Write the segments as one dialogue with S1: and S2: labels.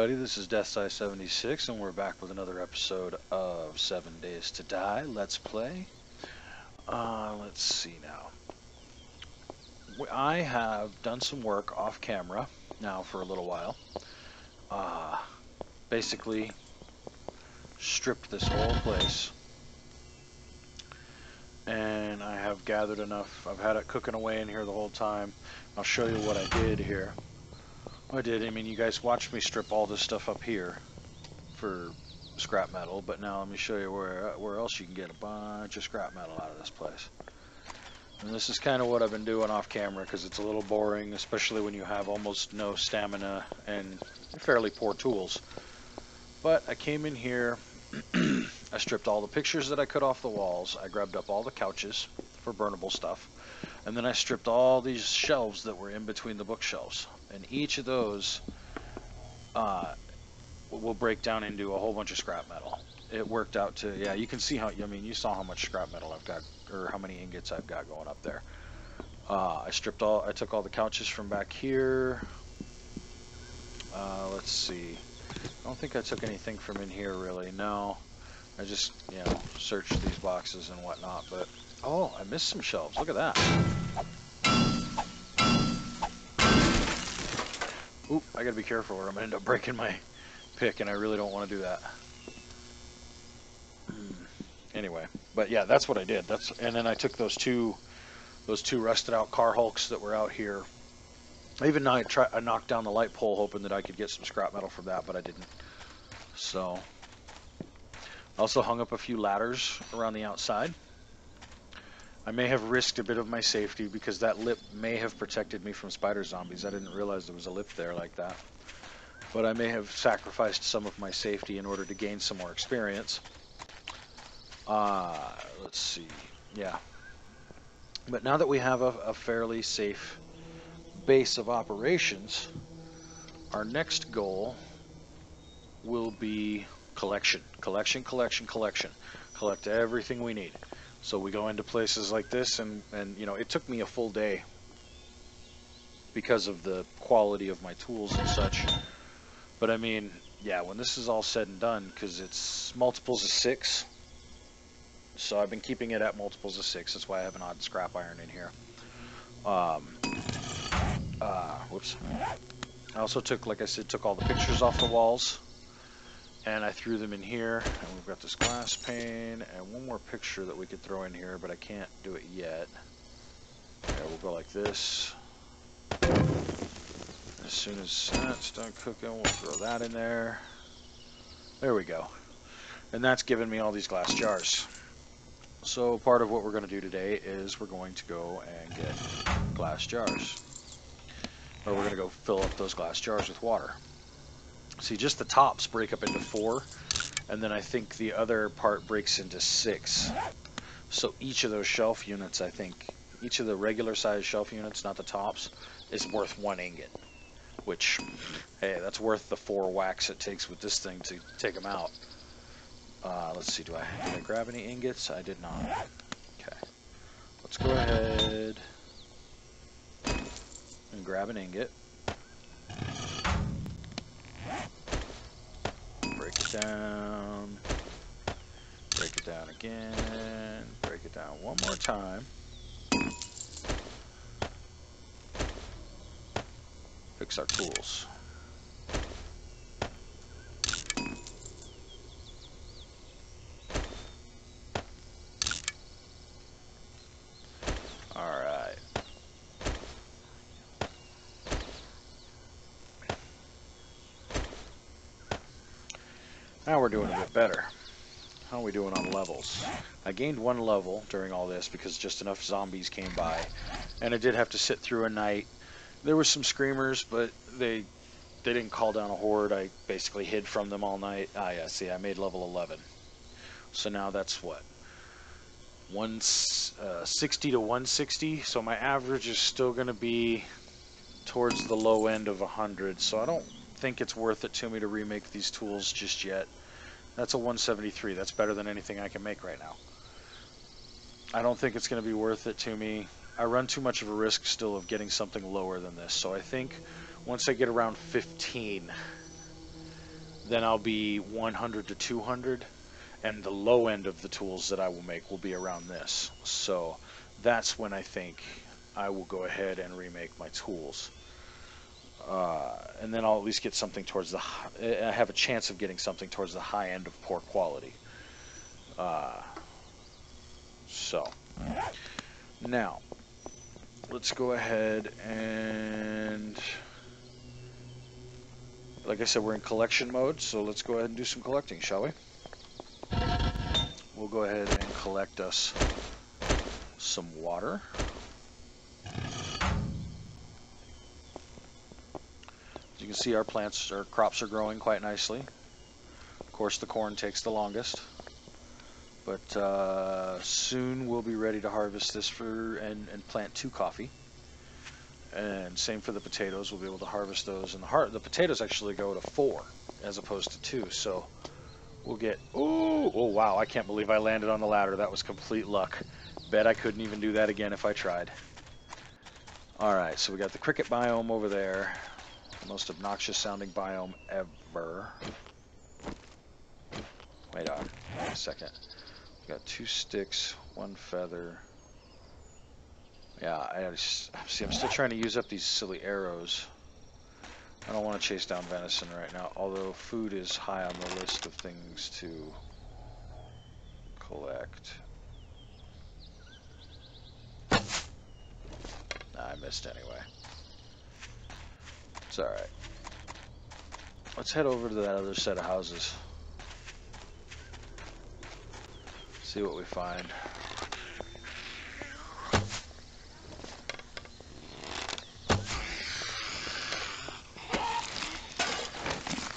S1: everybody, this is DeathSci76 and we're back with another episode of 7 Days to Die Let's Play. Let's see now. I have done some work off camera now for a little while. Basically stripped this whole place. And I have gathered enough. I've had it cooking away in here the whole time. I'll show you what I did here. I mean, you guys watched me strip all this stuff up here for scrap metal, but now let me show you where else you can get a bunch of scrap metal out of this place. And this is kind of what I've been doing off camera because it's a little boring, especially when you have almost no stamina and fairly poor tools. But I came in here, I stripped all the pictures that I could off the walls, I grabbed up all the couches for burnable stuff, and then I stripped all these shelves that were in between the bookshelves. And each of those will break down into a whole bunch of scrap metal. It worked out to, yeah, you can see how, I mean, you saw how much scrap metal I've got, or how many ingots I've got going up there. I took all the couches from back here. Let's see. I don't think I took anything from in here really, no. I just, you know, searched these boxes and whatnot, but, oh, I missed some shelves, look at that. Oop, I gotta be careful or I'm gonna end up breaking my pick and I really don't want to do that. Anyway, but yeah, that's what I did. And then I took those two rusted out car hulks that were out here. I knocked down the light pole hoping that I could get some scrap metal from that, but I didn't. So, I also hung up a few ladders around the outside. I may have risked a bit of my safety because that lip may have protected me from spider zombies. I didn't realize there was a lip there like that. But I may have sacrificed some of my safety in order to gain some more experience. Let's see. Yeah. But now that we have a fairly safe base of operations, our next goal will be collection. Collection. Collect everything we need. So we go into places like this, and you know, it took me a full day because of the quality of my tools and such. But I mean, yeah, when this is all said and done, because it's multiples of 6, so I've been keeping it at multiples of 6. That's why I have an odd scrap iron in here. Whoops. I also took, like I said, all the pictures off the walls. And I threw them in here, and we've got this glass pane, and one more picture that we could throw in here, but I can't do it yet. Okay, we'll go like this. As soon as that's done cooking, we'll throw that in there. There we go. And that's given me all these glass jars. So part of what we're going to do today is we're going to go and get glass jars. Or we're going to go fill up those glass jars with water. See, just the tops break up into 4, and then I think the other part breaks into 6. So each of those shelf units, I think, each of the regular size shelf units, not the tops, is worth 1 ingot. Which, hey, that's worth the 4 whacks it takes with this thing to take them out. Let's see, did I grab any ingots? I did not. Okay. Let's go ahead and grab an ingot. Break it down again, break it down one more time. Fix our tools. Alright. Now we're doing a bit better. How are we doing on levels? I gained 1 level during all this because just enough zombies came by. And I did have to sit through a night. There were some screamers, but they didn't call down a horde. I basically hid from them all night. Ah, yeah, see, I made level 11. So now that's what? 60 to 160. So my average is still going to be towards the low end of 100. So I don't think it's worth it to me to remake these tools just yet. That's a 173. That's better than anything I can make right now. I don't think it's going to be worth it to me. I run too much of a risk still of getting something lower than this. So I think once I get around 15, then I'll be 100 to 200, and the low end of the tools that I will make will be around this. So that's when I think I will go ahead and remake my tools. And then I'll at least get something towards the I have a chance of getting something towards the high end of poor quality. So now let's go ahead and, like I said, we're in collection mode, so let's go ahead and do some collecting, shall we? We'll go ahead and collect us some water. As you can see, our crops are growing quite nicely. Of course, the corn takes the longest, but soon we'll be ready to harvest this and plant 2 coffee. And same for the potatoes. We'll be able to harvest those, and the potatoes actually go to 4 as opposed to 2. So we'll get. Oh wow! I can't believe I landed on the ladder. That was complete luck. Bet I couldn't even do that again if I tried. All right, so we got the cricket biome over there. The most obnoxious sounding biome ever. Wait a second. We got 2 sticks, 1 feather. Yeah, see, I'm still trying to use up these silly arrows. I don't want to chase down venison right now, although food is high on the list of things to collect. Nah, I missed anyway. It's alright. Let's head over to that other set of houses. See what we find.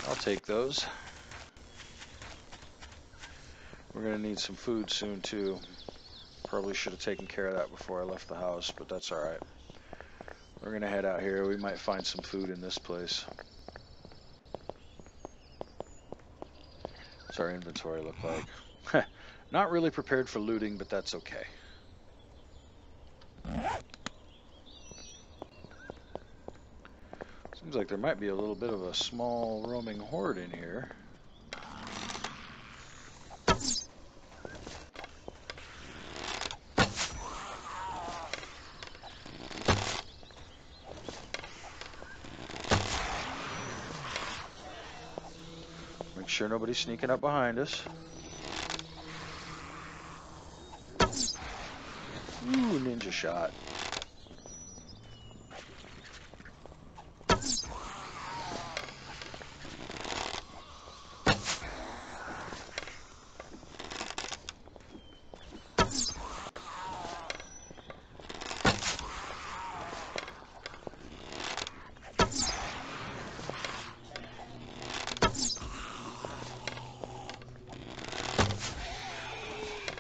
S1: I'll take those. We're gonna need some food soon too. Probably should have taken care of that before I left the house, but that's alright. We're gonna head out here. We might find some food in this place. What's our inventory look like? Not really prepared for looting, but that's okay. Seems like there might be a little bit of a small roaming horde in here. Make sure nobody's sneaking up behind us. Ooh, ninja shot.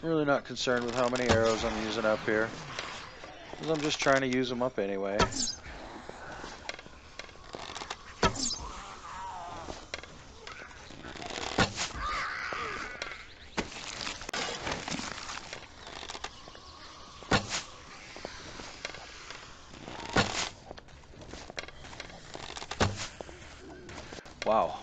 S1: Really not concerned with how many arrows I'm using up here, because I'm just trying to use them up anyway. Wow.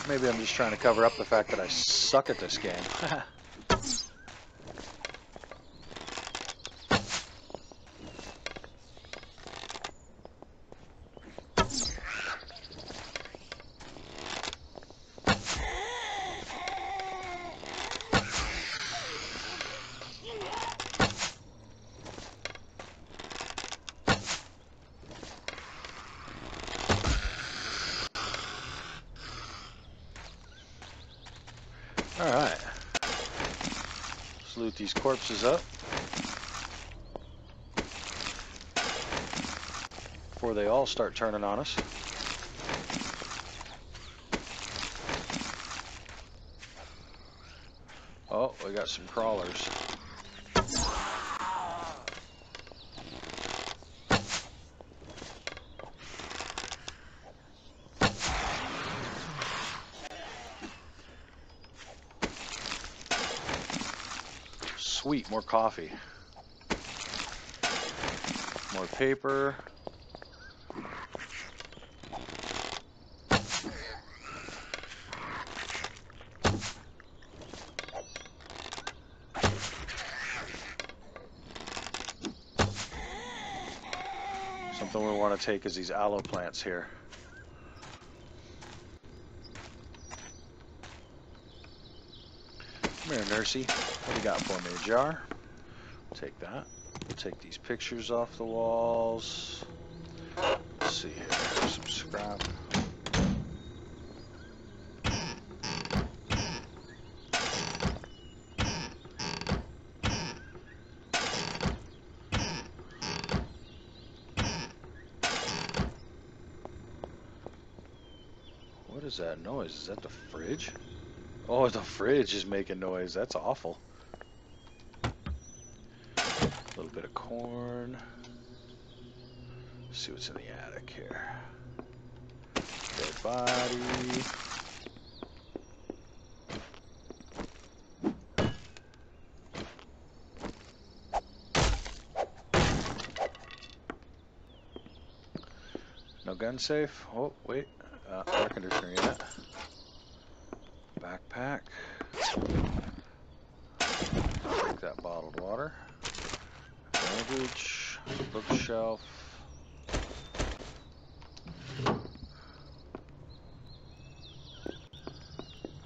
S1: Maybe I'm just trying to cover up the fact that I suck at this game. Alright. Let's loot these corpses up before they all start turning on us. Oh, we got some crawlers. Sweet, more coffee. More paper. Something we want to take is these aloe plants here. Come here, Nursey. What do you got for me? A jar? Take that. Take these pictures off the walls. Let's see here. Some scrap. What is that noise? Is that the fridge? Oh, the fridge is making noise. That's awful. A little bit of corn. Let's see what's in the attic here. Dead body. No gun safe. Oh, wait. Air conditioner unit. Backpack. Take that bottled water. Garbage. Bookshelf.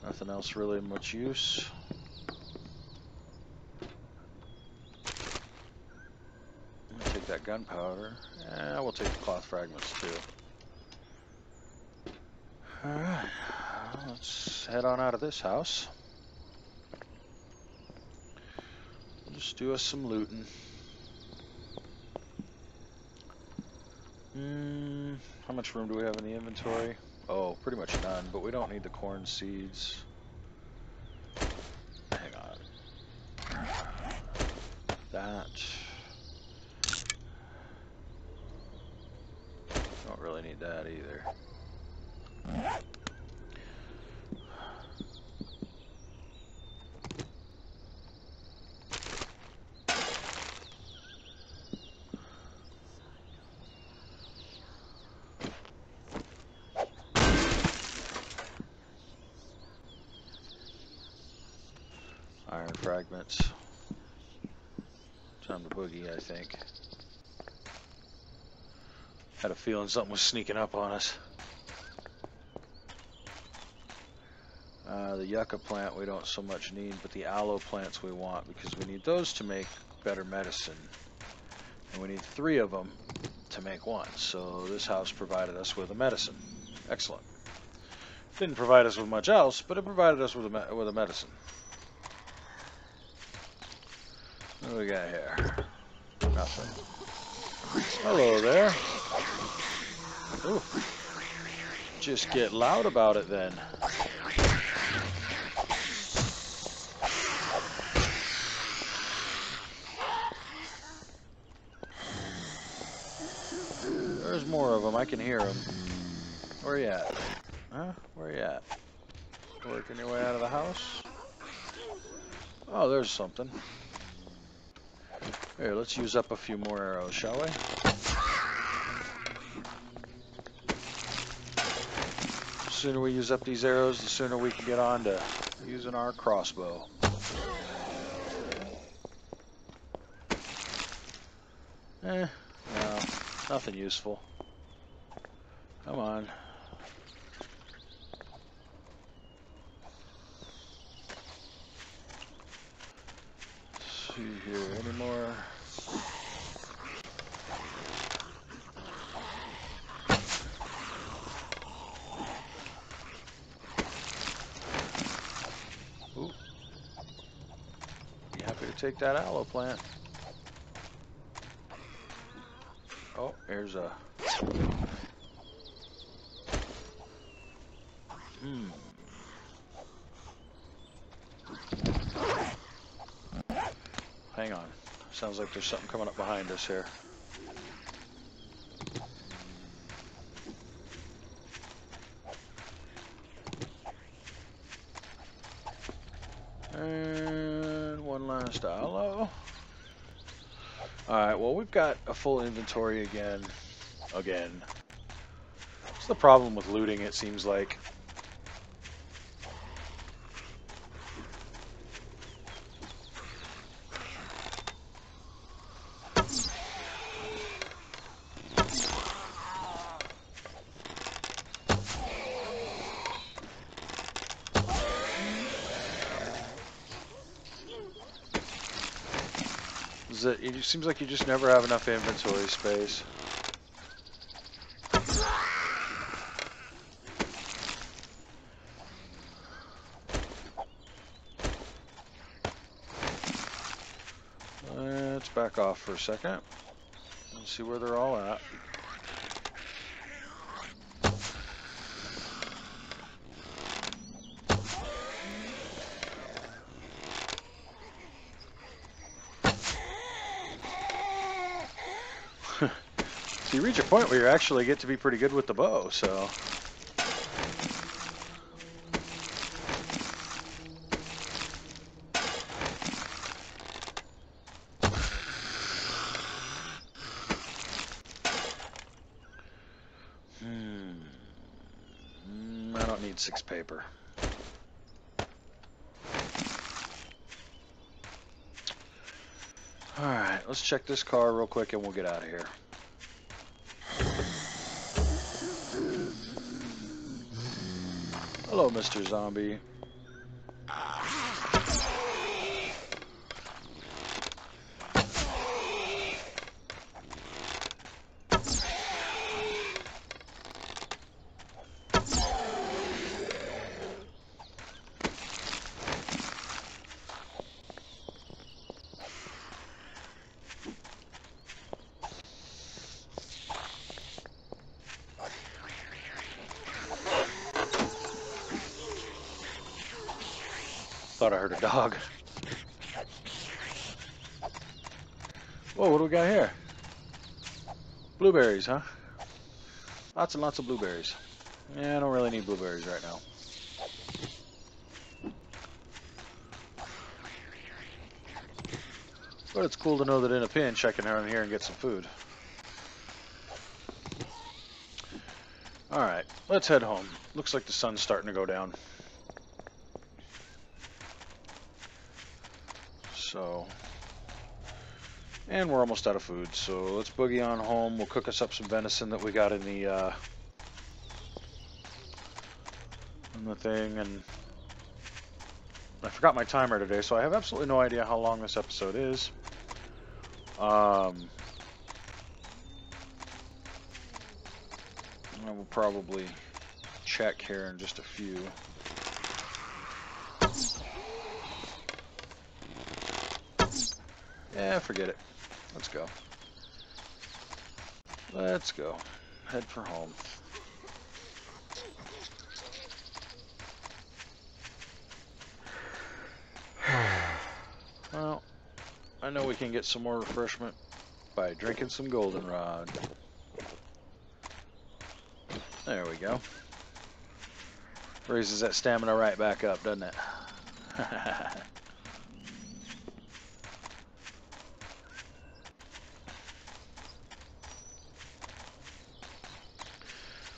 S1: Nothing else really much use. Take that gunpowder. We'll take the cloth fragments too. Alright, let's head on out of this house. We'll just do us some looting. How much room do we have in the inventory? Oh, pretty much none, but we don't need the corn seeds. Hang on. That. Don't really need that either. Iron fragments. Time to boogie, I think. Had a feeling something was sneaking up on us. The yucca plant we don't so much need, but the aloe plants we want because we need those to make better medicine. And we need 3 of them to make 1. So this house provided us with a medicine. Excellent. Didn't provide us with much else, but it provided us with a medicine. What do we got here? Nothing. Hello there. Ooh. Just get loud about it then. There's more of them. I can hear them. Where you at? Huh? Where you at? Working your way out of the house? Oh, there's something. Here, let's use up a few more arrows, shall we? The sooner we use up these arrows, the sooner we can get on to using our crossbow. No, nothing useful. Come on. Let's see here, any more? Ooh. Be happy to take that aloe plant. Oh, here's a... Hang on. Sounds like there's something coming up behind us here. And one last aloe. Alright, well, we've got a full inventory again. What's the problem with looting, it seems like? It seems like you just never have enough inventory space. Let's back off for a second. Let's see where they're all at. So you reach a point where you actually get to be pretty good with the bow, so... I don't need 6 paper. Alright, let's check this car real quick and we'll get out of here. Hello, Mr. Zombie. Thought I heard a dog. Whoa, what do we got here? Blueberries, huh? Lots and lots of blueberries. Yeah, I don't really need blueberries right now. But it's cool to know that in a pinch I can run here and get some food. Alright, let's head home. Looks like the sun's starting to go down. So, and we're almost out of food, so let's boogie on home. We'll cook us up some venison that we got in the thing, and I forgot my timer today, so I have absolutely no idea how long this episode is. I will probably check here in just a few. Yeah, forget it. Let's go. Let's go. Head for home. Well, I know we can get some more refreshment by drinking some goldenrod. There we go. Raises that stamina right back up, doesn't it?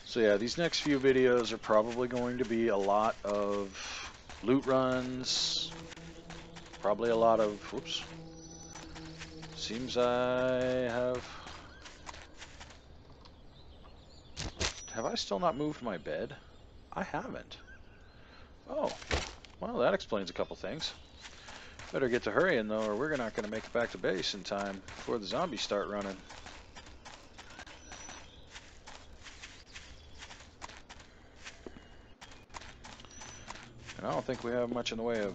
S1: So yeah, these next few videos are probably going to be a lot of loot runs. Probably a lot of... Whoops. Seems I have... Have I still not moved my bed? I haven't. Oh. Well, that explains a couple things. Better get to hurrying, though, or we're not going to make it back to base in time before the zombies start running. And I don't think we have much in the way of...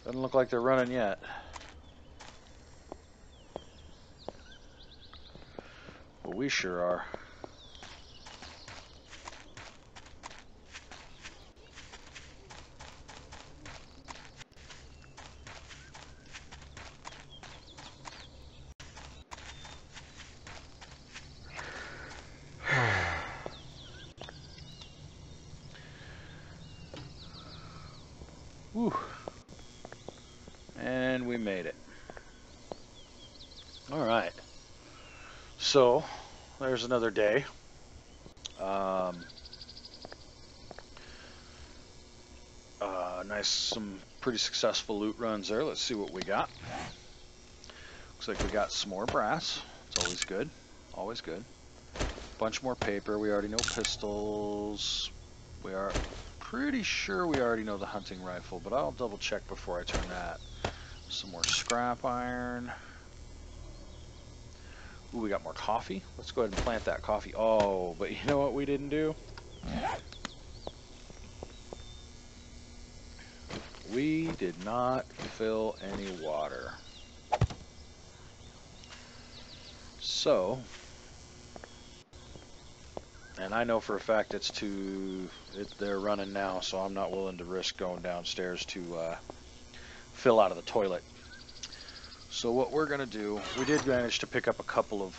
S1: Doesn't look like they're running yet. But we sure are. Whew. And we made it. All right. So there's another day. Nice, some pretty successful loot runs there. Let's see what we got. Looks like we got some more brass. It's always good. Always good. Bunch more paper. We already know pistols. We are pretty sure we already know the hunting rifle, but I'll double check before I turn that. Some more scrap iron. Ooh, we got more coffee. Let's go ahead and plant that coffee. Oh, but you know what we didn't do? We did not fill any water. So, and I know for a fact they're running now, so I'm not willing to risk going downstairs to fill out of the toilet. So what we're going to do, we did manage to pick up a couple of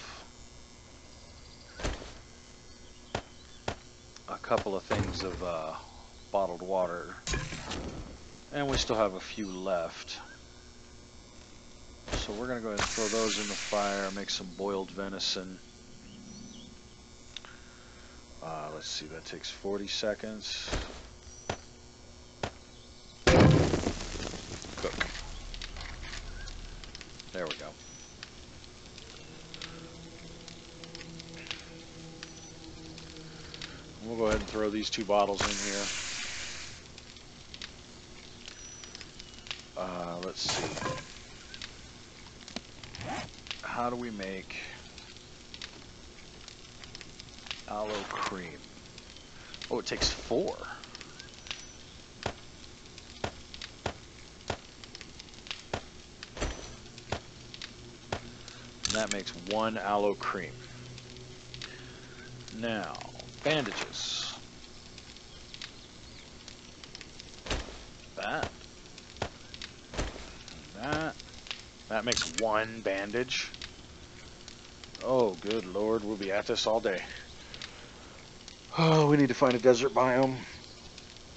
S1: things of bottled water, and we still have a few left. So we're going to go ahead and throw those in the fire, make some boiled venison. Let's see, that takes 40 seconds. Cook. There we go. We'll go ahead and throw these 2 bottles in here. Let's see. How do we make aloe cream? Oh, it takes 4. And that makes 1 aloe cream. Now, bandages. That. That. That makes 1 bandage. Oh, good lord, we'll be at this all day. Oh, we need to find a desert biome.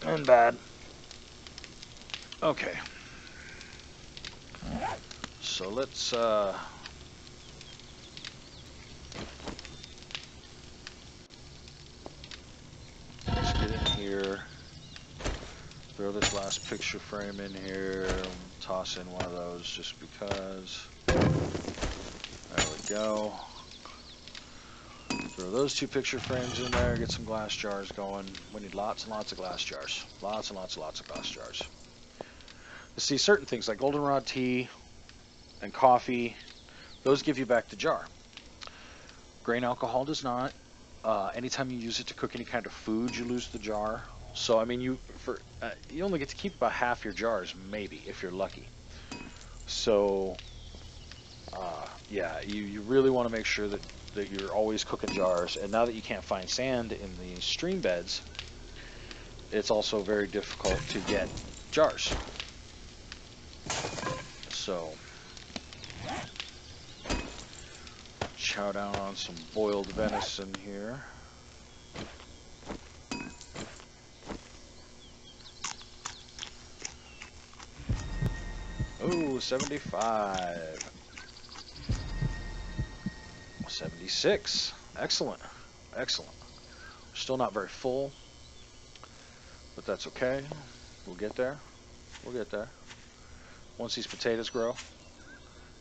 S1: And bad. Okay. So let's get in here. Throw this last picture frame in here. Toss in one of those just because. There we go. Throw those 2 picture frames in there. Get some glass jars going. We need lots and lots of glass jars. Lots and lots and lots of glass jars. You see, certain things like goldenrod tea and coffee, those give you back the jar. Grain alcohol does not. Anytime you use it to cook any kind of food, you lose the jar. So, I mean, you only get to keep about half your jars, maybe, if you're lucky. So, yeah, you really want to make sure that you're always cooking jars. And now that you can't find sand in the stream beds, it's also very difficult to get jars. So, chow down on some boiled venison here. Oh, 75. 76. Excellent. Excellent. We're still not very full, but that's okay. We'll get there. We'll get there. Once these potatoes grow,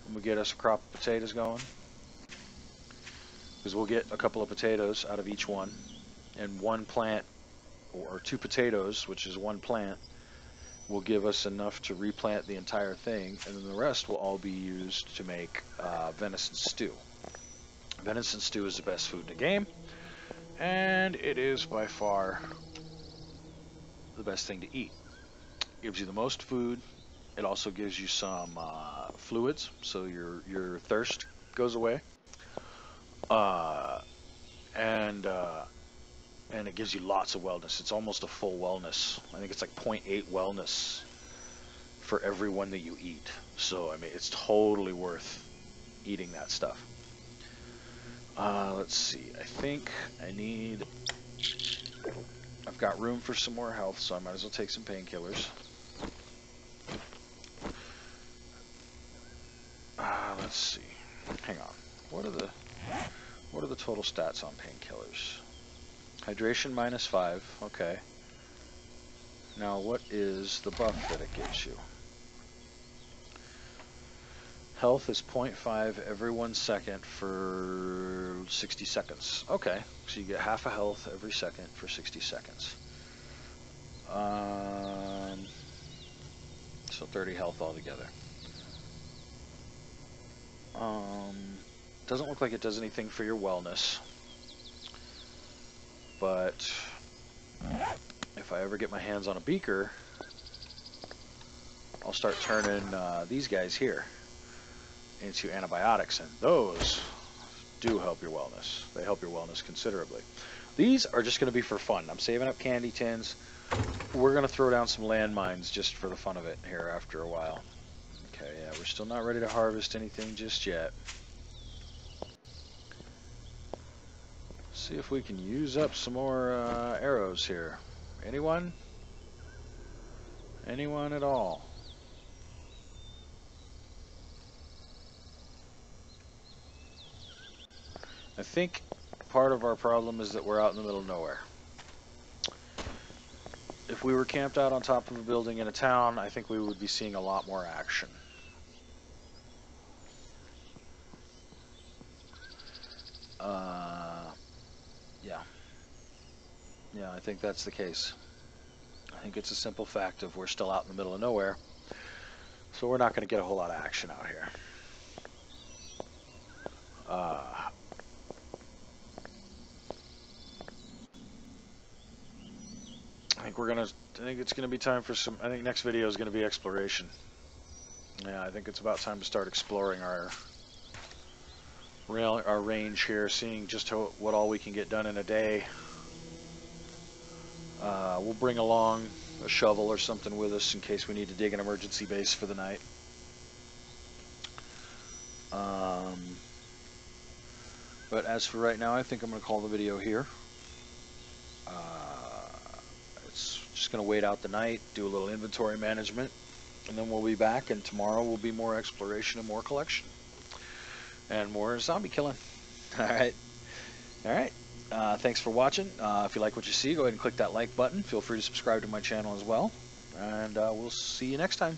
S1: and we get us a crop of potatoes going, because we'll get a couple of potatoes out of each one, and 1 plant, or 2 potatoes, which is 1 plant, will give us enough to replant the entire thing, and then the rest will all be used to make venison stew. Venison stew is the best food in the game, and it is by far the best thing to eat. It gives you the most food. It also gives you some fluids, so your thirst goes away, and it gives you lots of wellness. It's almost a full wellness. I think it's like 0.8 wellness for every one that you eat. So, I mean, it's totally worth eating that stuff. Let's see. I think I've got room for some more health, so I might as well take some painkillers. what are the total stats on painkillers? Hydration -5. Okay. Now what is the buff that it gives you? Health is 0.5 every 1 second for 60 seconds. Okay, so you get half a health every second for 60 seconds. So 30 health altogether. Doesn't look like it does anything for your wellness. But if I ever get my hands on a beaker, I'll start turning these guys here into antibiotics, and those do help your wellness. They help your wellness considerably. These are just going to be for fun. I'm saving up candy tins. We're going to throw down some landmines just for the fun of it here after a while. Okay, yeah, we're still not ready to harvest anything just yet. See if we can use up some more arrows here. Anyone? Anyone at all? I think part of our problem is that we're out in the middle of nowhere. If we were camped out on top of a building in a town, I think we would be seeing a lot more action. Yeah, I think that's the case. I think it's a simple fact of we're still out in the middle of nowhere, so we're not going to get a whole lot of action out here. I think it's gonna be time for some. I think next video is gonna be exploration. Yeah, I think it's about time to start exploring our range here, seeing just what all we can get done in a day. We'll bring along a shovel or something with us in case we need to dig an emergency base for the night. But as for right now, I think I'm going to call the video here. It's just going to wait out the night, do a little inventory management, and then we'll be back, and tomorrow will be more exploration and more collection. And more zombie killing. Alright. Alright. Thanks for watching. If you like what you see, go ahead and click that like button. Feel free to subscribe to my channel as well. And we'll see you next time.